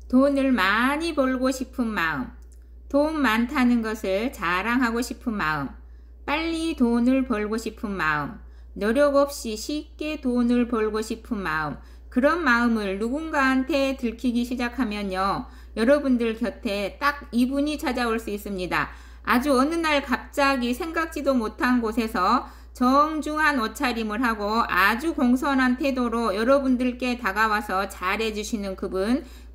돈을 많이 벌고 싶은 마음, 돈 많다는 것을 자랑하고 싶은 마음, 빨리 돈을 벌고 싶은 마음, 노력 없이 쉽게 돈을 벌고 싶은 마음, 그런 마음을 누군가한테 들키기 시작하면요, 여러분들 곁에 딱 이분이 찾아올 수 있습니다. 아주 어느 날 갑자기 생각지도 못한 곳에서 정중한 옷차림을 하고 아주 공손한 태도로 여러분들께 다가와서 잘해주시는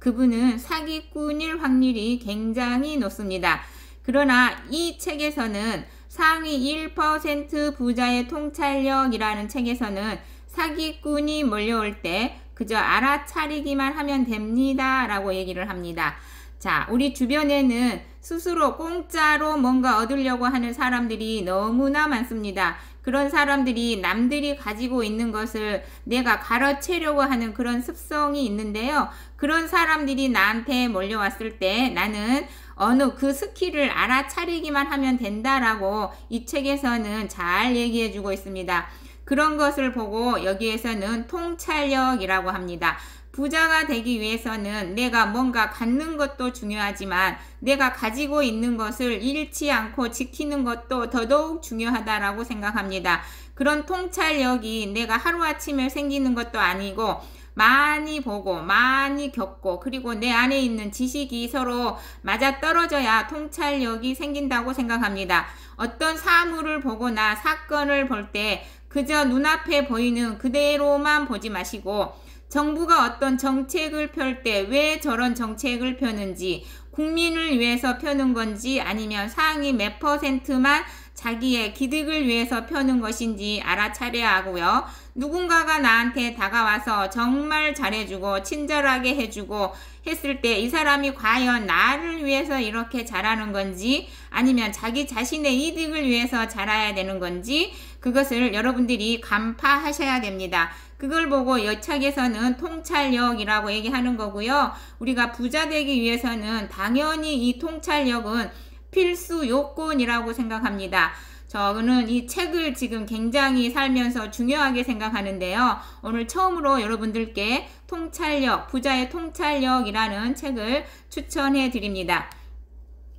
그분은 사기꾼일 확률이 굉장히 높습니다. 그러나 이 책에서는 상위 1% 부자의 통찰력이라는 책에서는 사기꾼이 몰려올 때 그저 알아차리기만 하면 됩니다 라고 얘기를 합니다. 자, 우리 주변에는 스스로 공짜로 뭔가 얻으려고 하는 사람들이 너무나 많습니다. 그런 사람들이 남들이 가지고 있는 것을 내가 가로채려고 하는 그런 습성이 있는데요. 그런 사람들이 나한테 몰려왔을 때 나는 어느 그 스킬을 알아차리기만 하면 된다라고 이 책에서는 잘 얘기해주고 있습니다. 그런 것을 보고 여기에서는 통찰력이라고 합니다. 부자가 되기 위해서는 내가 뭔가 갖는 것도 중요하지만 내가 가지고 있는 것을 잃지 않고 지키는 것도 더더욱 중요하다라고 생각합니다. 그런 통찰력이 내가 하루아침에 생기는 것도 아니고 많이 보고 많이 겪고 그리고 내 안에 있는 지식이 서로 맞아떨어져야 통찰력이 생긴다고 생각합니다. 어떤 사물을 보거나 사건을 볼 때 그저 눈앞에 보이는 그대로만 보지 마시고 정부가 어떤 정책을 펼 때 왜 저런 정책을 펴는지, 국민을 위해서 펴는 건지 아니면 상위 몇 %만 자기의 기득을 위해서 펴는 것인지 알아차려야 하고요. 누군가가 나한테 다가와서 정말 잘해주고 친절하게 해주고 했을 때 이 사람이 과연 나를 위해서 이렇게 잘하는 건지 아니면 자기 자신의 이득을 위해서 잘해야 되는 건지 그것을 여러분들이 간파하셔야 됩니다. 그걸 보고 이 책에서는 통찰력이라고 얘기하는 거고요. 우리가 부자 되기 위해서는 당연히 이 통찰력은 필수 요건이라고 생각합니다. 저는 이 책을 지금 굉장히 살면서 중요하게 생각하는데요. 오늘 처음으로 여러분들께 통찰력, 부자의 통찰력이라는 책을 추천해 드립니다.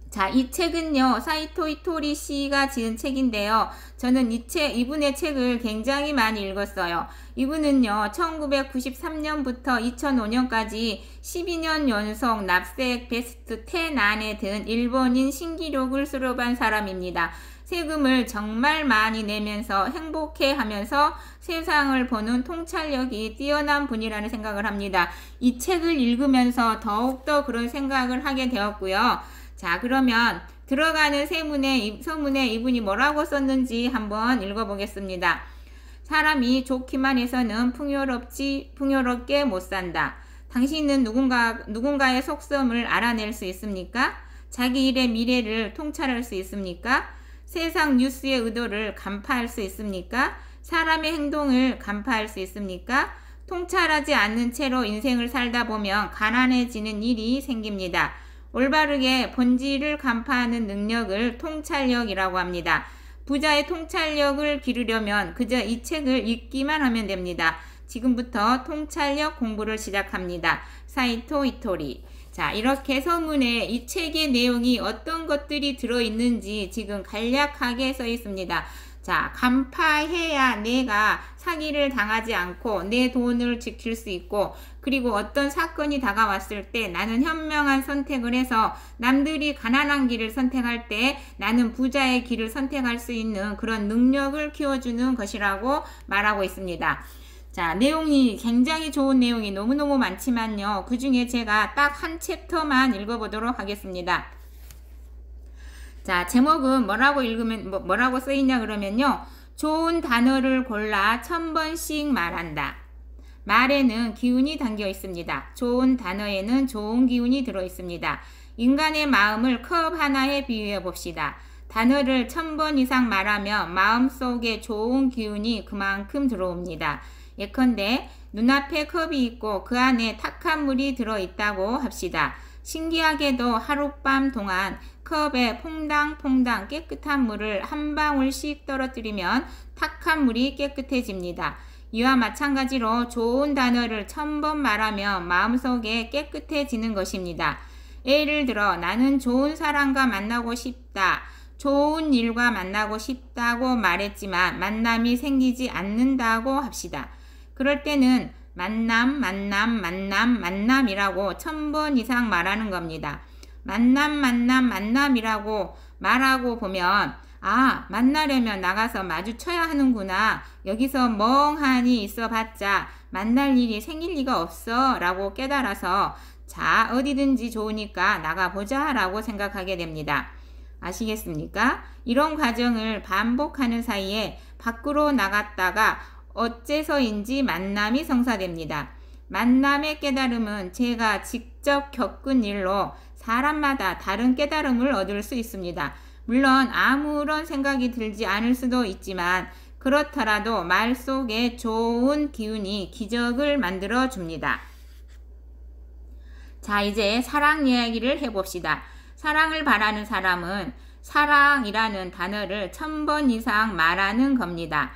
자, 이 책은요, 사이토 이토리 씨가 지은 책인데요. 저는 이분의 책을 굉장히 많이 읽었어요. 이분은요, 1993년부터 2005년까지 12년 연속 납세액 베스트 10 안에 든 일본인 신기록을 수록한 사람입니다. 세금을 정말 많이 내면서 행복해 하면서 세상을 보는 통찰력이 뛰어난 분이라는 생각을 합니다. 이 책을 읽으면서 더욱더 그런 생각을 하게 되었고요. 자, 그러면 들어가는 서문에 이분이 뭐라고 썼는지 한번 읽어보겠습니다. 사람이 좋기만 해서는 풍요롭게 못 산다. 당신은 누군가의 속성을 알아낼 수 있습니까? 자기 일의 미래를 통찰할 수 있습니까? 세상 뉴스의 의도를 간파할 수 있습니까? 사람의 행동을 간파할 수 있습니까? 통찰하지 않는 채로 인생을 살다 보면 가난해지는 일이 생깁니다. 올바르게 본질을 간파하는 능력을 통찰력이라고 합니다. 부자의 통찰력을 기르려면 그저 이 책을 읽기만 하면 됩니다. 지금부터 통찰력 공부를 시작합니다. 사이토 이토리. 자, 이렇게 서문에 이 책의 내용이 어떤 것들이 들어있는지 지금 간략하게 써 있습니다. 자, 간파해야 내가 사기를 당하지 않고 내 돈을 지킬 수 있고 그리고 어떤 사건이 다가왔을 때 나는 현명한 선택을 해서 남들이 가난한 길을 선택할 때 나는 부자의 길을 선택할 수 있는 그런 능력을 키워주는 것이라고 말하고 있습니다. 자, 내용이 굉장히 좋은 내용이 너무너무 많지만요. 그 중에 제가 딱 한 챕터만 읽어보도록 하겠습니다. 자, 제목은 뭐라고 쓰이냐 그러면요. 좋은 단어를 골라 1000번씩 말한다. 말에는 기운이 담겨 있습니다. 좋은 단어에는 좋은 기운이 들어 있습니다. 인간의 마음을 컵 하나에 비유해 봅시다. 단어를 1000번 이상 말하면 마음속에 좋은 기운이 그만큼 들어옵니다. 예컨대 눈앞에 컵이 있고 그 안에 탁한 물이 들어있다고 합시다. 신기하게도 하룻밤 동안 컵에 퐁당퐁당 깨끗한 물을 한 방울씩 떨어뜨리면 탁한 물이 깨끗해집니다. 이와 마찬가지로 좋은 단어를 1000번 말하면 마음속에 깨끗해지는 것입니다. 예를 들어 나는 좋은 사람과 만나고 싶다. 좋은 일과 만나고 싶다고 말했지만 만남이 생기지 않는다고 합시다. 그럴 때는 만남이라고 1000번 이상 말하는 겁니다. 만남이라고 말하고 보면 만나려면 나가서 마주쳐야 하는구나. 여기서 멍하니 있어봤자 만날 일이 생길 리가 없어 라고 깨달아서 자, 어디든지 좋으니까 나가보자 라고 생각하게 됩니다. 아시겠습니까? 이런 과정을 반복하는 사이에 밖으로 나갔다가 어째서인지 만남이 성사됩니다. 만남의 깨달음은 제가 직접 겪은 일로 사람마다 다른 깨달음을 얻을 수 있습니다. 물론 아무런 생각이 들지 않을 수도 있지만 그렇더라도 말 속에 좋은 기운이 기적을 만들어 줍니다. 자, 이제 사랑 이야기를 해봅시다. 사랑을 바라는 사람은 사랑이라는 단어를 1000번 이상 말하는 겁니다.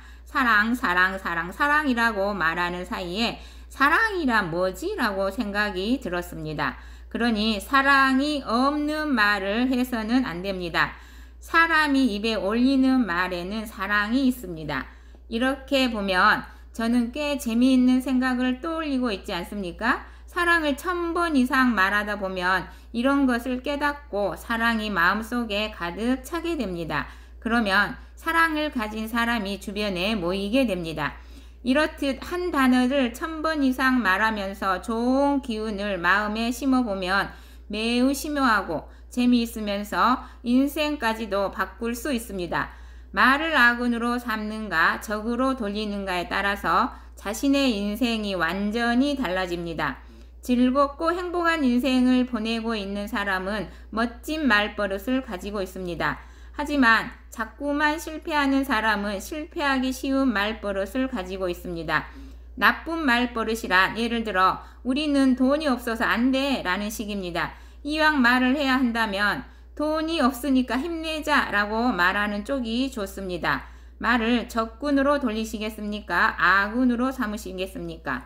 사랑이라고 말하는 사이에 사랑이란 뭐지? 라고 생각이 들었습니다. 그러니 사랑이 없는 말을 해서는 안 됩니다. 사람이 입에 올리는 말에는 사랑이 있습니다. 이렇게 보면 저는 꽤 재미있는 생각을 떠올리고 있지 않습니까? 사랑을 1000번 이상 말하다 보면 이런 것을 깨닫고 사랑이 마음속에 가득 차게 됩니다. 그러면 사랑을 가진 사람이 주변에 모이게 됩니다. 이렇듯 한 단어를 1000번 이상 말하면서 좋은 기운을 마음에 심어보면 매우 심오하고 재미있으면서 인생까지도 바꿀 수 있습니다. 말을 악운으로 삼는가 적으로 돌리는가에 따라서 자신의 인생이 완전히 달라집니다. 즐겁고 행복한 인생을 보내고 있는 사람은 멋진 말버릇을 가지고 있습니다. 하지만 자꾸만 실패하는 사람은 실패하기 쉬운 말버릇을 가지고 있습니다. 나쁜 말버릇이란 예를 들어 우리는 돈이 없어서 안 돼 라는 식입니다. 이왕 말을 해야 한다면 돈이 없으니까 힘내자 라고 말하는 쪽이 좋습니다. 말을 적군으로 돌리시겠습니까? 악운으로 삼으시겠습니까?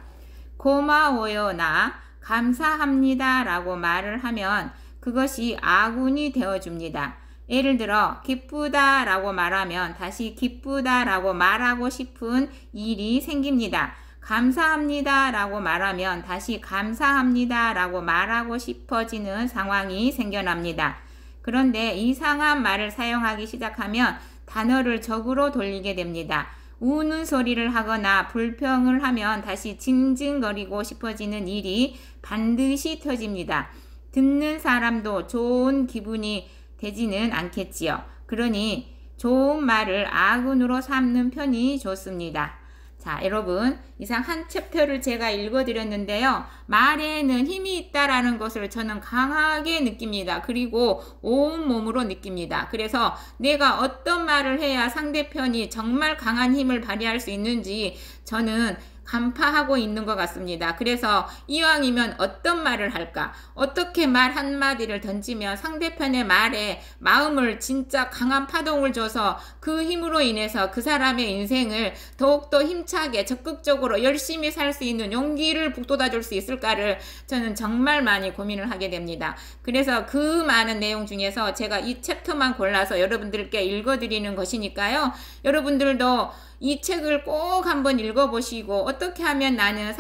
고마워요나 감사합니다 라고 말을 하면 그것이 악운이 되어줍니다. 예를 들어 기쁘다 라고 말하면 다시 기쁘다 라고 말하고 싶은 일이 생깁니다. 감사합니다 라고 말하면 다시 감사합니다 라고 말하고 싶어지는 상황이 생겨납니다. 그런데 이상한 말을 사용하기 시작하면 단어를 적으로 돌리게 됩니다. 우는 소리를 하거나 불평을 하면 다시 징징거리고 싶어지는 일이 반드시 터집니다. 듣는 사람도 좋은 기분이 되지는 않겠지요. 그러니 좋은 말을 악운으로 삼는 편이 좋습니다. 자, 여러분, 이상 한 챕터를 제가 읽어드렸는데요. 말에는 힘이 있다라는 것을 저는 강하게 느낍니다. 그리고 온몸으로 느낍니다. 그래서 내가 어떤 말을 해야 상대편이 정말 강한 힘을 발휘할 수 있는지 저는 간파하고 있는 것 같습니다. 그래서 이왕이면 어떤 말을 할까? 어떻게 말 한마디를 던지면 상대편의 말에 마음을 진짜 강한 파동을 줘서 그 힘으로 인해서 그 사람의 인생을 더욱더 힘차게 적극적으로 열심히 살 수 있는 용기를 북돋아 줄 수 있을까를 저는 정말 많이 고민을 하게 됩니다. 그래서 그 많은 내용 중에서 제가 이 챕터만 골라서 여러분들께 읽어드리는 것이니까요. 여러분들도 이 책을 꼭 한번 읽어보시고 어떻게 하면 나는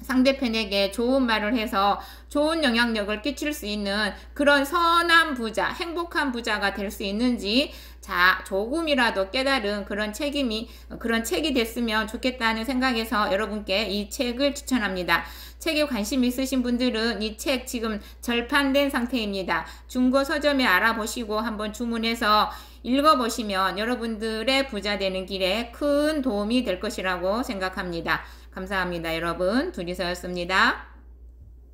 상대편에게 좋은 말을 해서 좋은 영향력을 끼칠 수 있는 그런 선한 부자, 행복한 부자가 될 수 있는지 자, 조금이라도 깨달은 그런 책이 됐으면 좋겠다는 생각에서 여러분께 이 책을 추천합니다. 책에 관심 있으신 분들은 이 책 지금 절판된 상태입니다. 중고 서점에 알아보시고 한번 주문해서 읽어보시면 여러분들의 부자 되는 길에 큰 도움이 될 것이라고 생각합니다. 감사합니다. 여러분, 둘이서였습니다.